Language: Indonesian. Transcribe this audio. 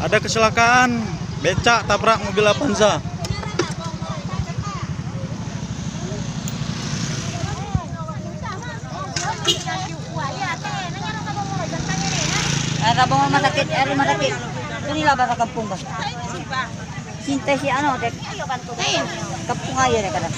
Ada kecelakaan, becak tabrak mobil Avanza. Rabong rumah sakit, rumah sakit. Ini lah bahasa kampung bos. Cinta si ano, kampung aja deh kadang.